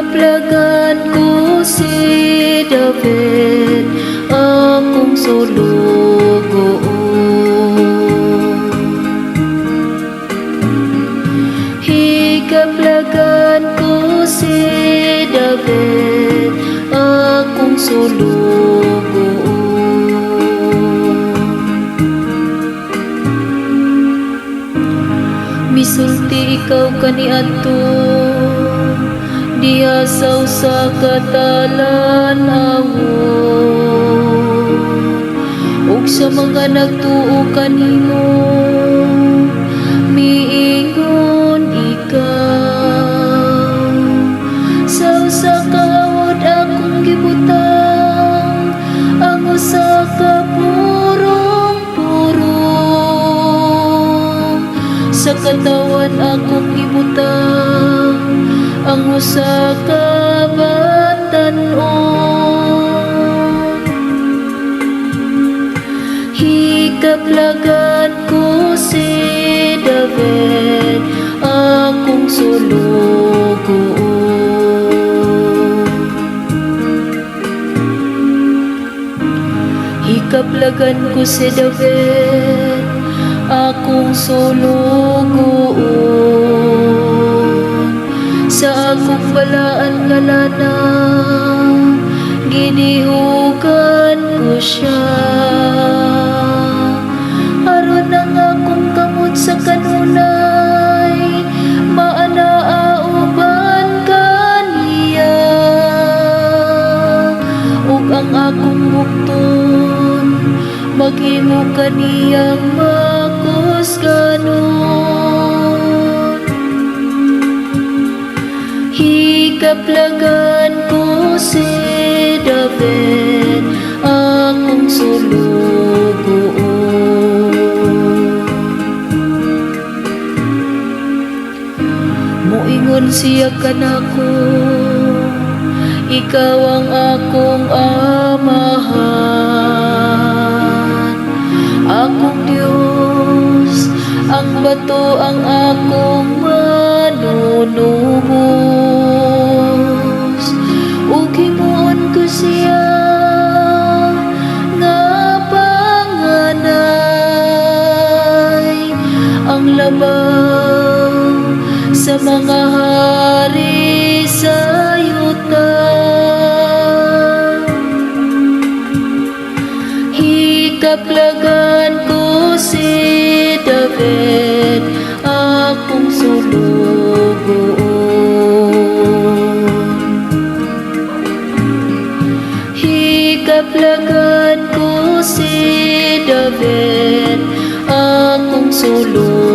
Hikaplagan ko si David, akong sulugoon. Hikaplagan ko si David, akong sulugoon. Misulti ikaw kaniadto diasaw sa katalan-awon, ug sa mga nagtuo kanimo miingon ikaw. Sa usa ka awod akong gibutang, ang usa ka purong-purong. Sa katawan akong gibutang, ang usa ka batan-on. Hikaplagan ko si David, akong sulugoon. Hikaplagan ko si David, akong sulugoon. Sa akong balaan nga lana, ginihugan ko siya. Aron ang akong kamot sa kanunay, maanaauban kaniya. Ug ang akong bukton, maghimo kaniyang makusganon. Hikaplagan ko si David, akong sulugoon. Moingon siya kanako, ikaw ang akong amahan, akong Diyos, ang bato ang akong manunubos. Ug himuon ko siya nga panganay, ang labaw sa mga hari sa yuta. Hikaplagan ko si David, akong sulugoon. Hikaplagan ko si David, akong sulugoon.